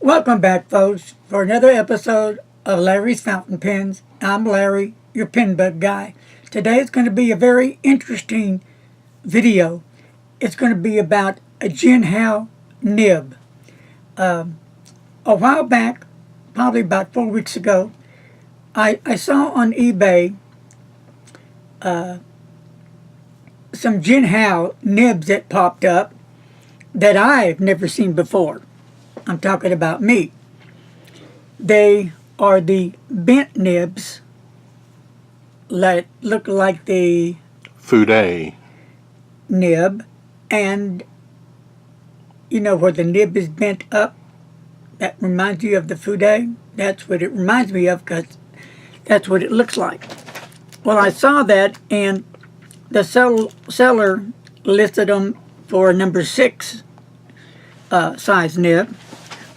Welcome back, folks, for another episode of Larry's Fountain Pens. I'm Larry, your pen bug guy. Today is going to be a very interesting video. It's going to be about a Jinhao nib. A while back, probably about 4 weeks ago, I saw on eBay some Jinhao nibs that popped up that I've never seen before. I'm talking about me. They are the bent nibs that look like the Fude. nib, and you know where the nib is bent up. That reminds you of the fude. That's what it reminds me of because that's what it looks like. Well, I saw that, and the seller listed them for a number 6 size nib.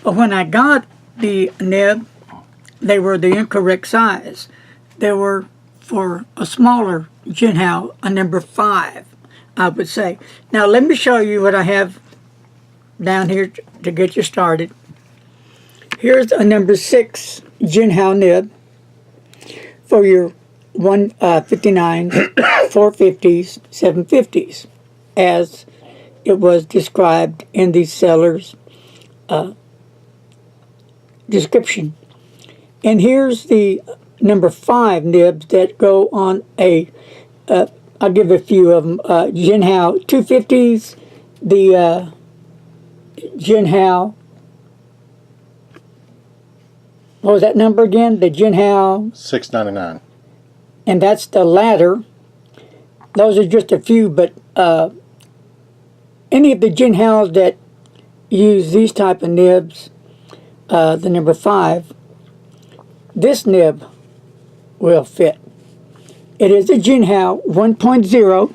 But when I got the nib, they were the incorrect size. They were for a smaller Jinhao, a number 5, I would say. Now let me show you what I have down here to get you started. Here's a number 6 Jinhao nib for your 159s, 450s, 750s, as it was described in the seller's description. And here's the number 5 nibs that go on a, I'll give a few of them, Jinhao 250s, the Jinhao, what was that number again? The Jinhao, $6.99. and that's the ladder. Those are just a few, but any of the Jinhaos that use these type of nibs, the number 5, this nib will fit. It is a Jinhao 1.0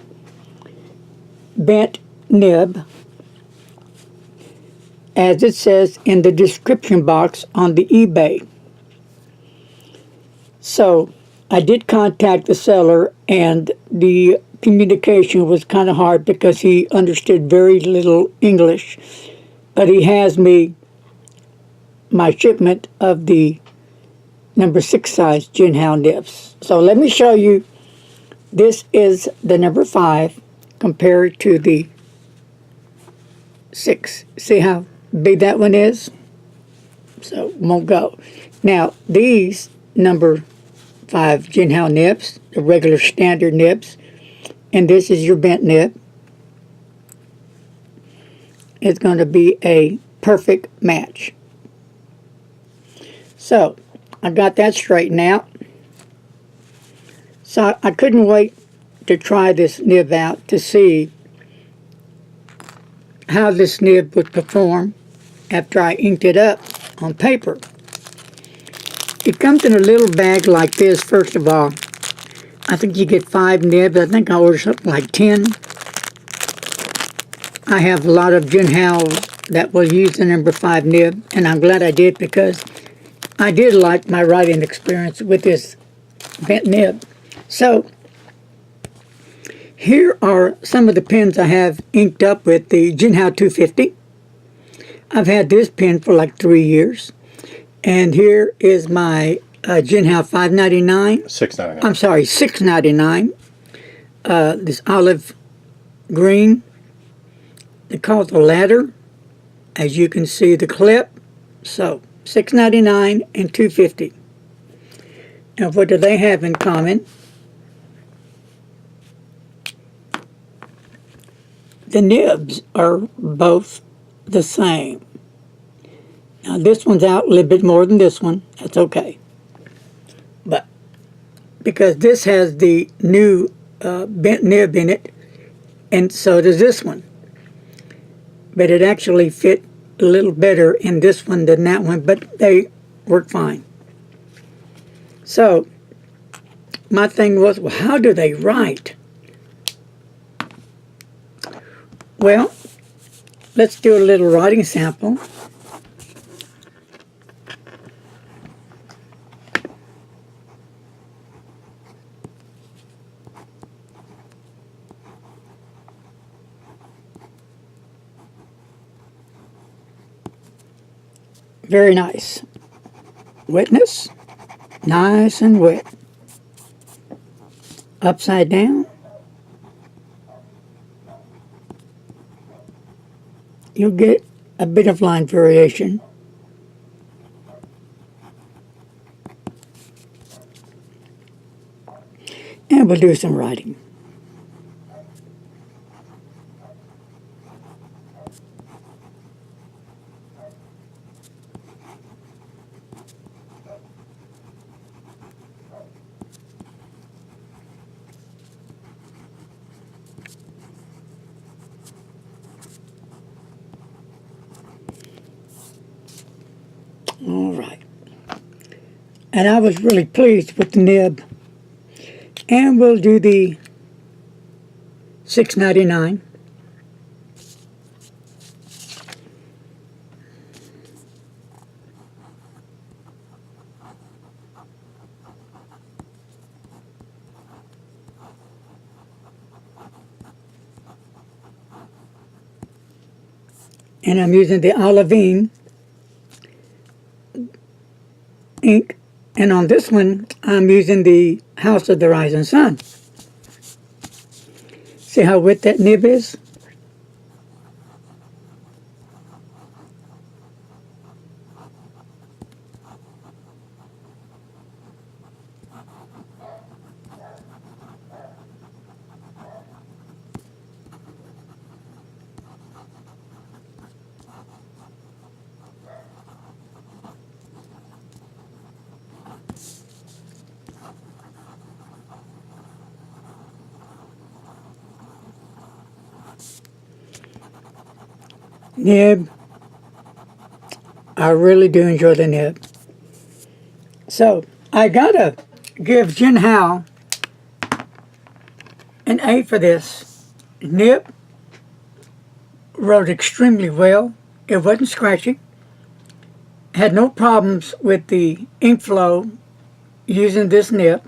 bent nib, as it says in the description box on the eBay. So I did contact the seller, and the communication was kind of hard because he understood very little English, but he has me my shipment of the number 6 size Jinhao nibs. So let me show you. This is the number 5 compared to the 6. See how big that one is? So won't go. Now these number 5 Jinhao nibs, the regular standard nibs, and this is your bent nib. It's going to be a perfect match. So I got that straightened out. So I couldn't wait to try this nib out to see how this nib would perform after I inked it up on paper. It comes in a little bag like this, first of all. I think you get 5 nibs. I think I ordered something like 10. I have a lot of Jinhao that will use the number 5 nib, and I'm glad I did because I did like my writing experience with this bent nib. So here are some of the pens I have inked up with the Jinhao 250. I've had this pen for like 3 years. And here is my Jinhao 599. $6.99. I'm sorry, $6.99. This olive green. They call it the ladder. As you can see, the clip. So $6.99 and $2.50. And what do they have in common? The nibs are both the same. Now this one's out a little bit more than this one. That's okay. But because this has the new bent nib in it, and so does this one. But it actually fit a little better in this one than that one, but they work fine. So my thing was, well, how do they write? Well, let's do a little writing sample. Very nice. Wetness, nice and wet. Upside down, you'll get a bit of line variation. And we'll do some writing. All right. And I was really pleased with the nib. And we'll do the $6.99. And I'm using the olivine ink, and on this one I'm using the House of the Rising Sun. See how wet that nib is? Nib, I really do enjoy the nib. So I gotta give Jinhao an A for this. Nib wrote extremely well. It wasn't scratchy. Had no problems with the ink flow using this nib.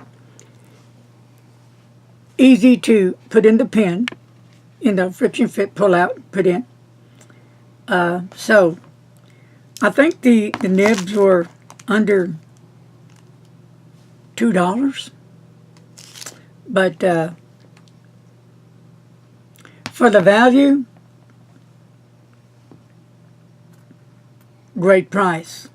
Easy to put in the pen, friction fit, pull out, put in. So I think the nibs were under $2, but for the value, great price.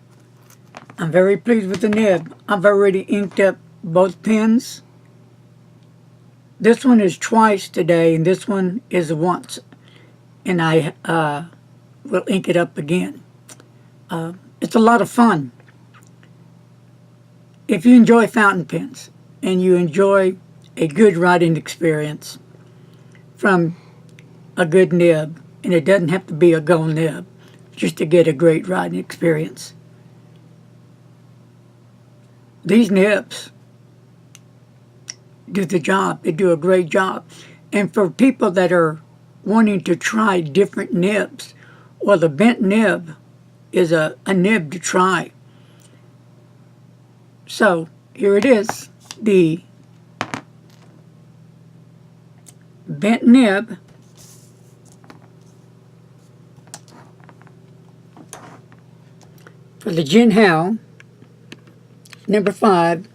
I'm very pleased with the nib. I've already inked up both pens. This one is twice today, and this one is once, and I will ink it up again. It's a lot of fun. If you enjoy fountain pens and you enjoy a good writing experience from a good nib, and it doesn't have to be a gold nib just to get a great writing experience. These nibs do the job. They do a great job. And for people that are wanting to try different nibs, well, the bent nib is a nib to try. So here it is, the bent nib for the Jinhao number 5,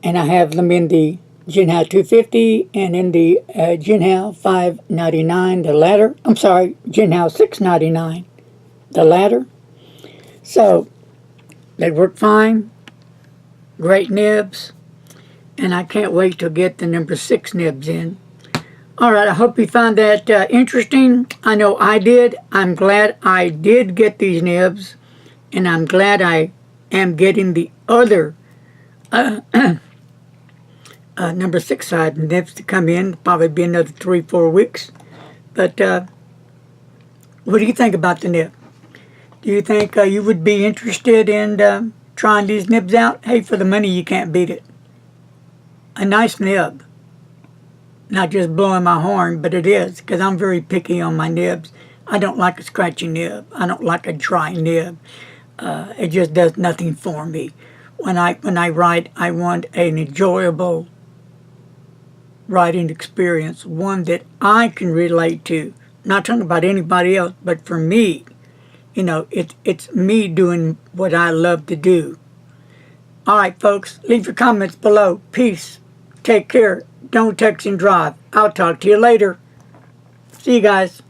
and I have them in the Jinhao 250 and in the Jinhao 599, the latter. I'm sorry, Jinhao 699, the latter. So they work fine, great nibs, and I can't wait to get the number 6 nibs in. All right, I hope you found that interesting. I know I did. I'm glad I did get these nibs, and I'm glad I am getting the other number 6 side nibs to come in. Probably be another 3-4 weeks. But what do you think about the nib? Do you think you would be interested in trying these nibs out? Hey, for the money, you can't beat it. A nice nib. Not just blowing my horn, but it is, because I'm very picky on my nibs. I don't like a scratchy nib. I don't like a dry nib. It just does nothing for me. When I write, I want an enjoyable writing experience, one that I can relate to. Not talking about anybody else, but for me, You know, it's me doing what I love to do. All right, folks, leave your comments below. Peace. Take care. Don't text and drive. I'll talk to you later. See you guys.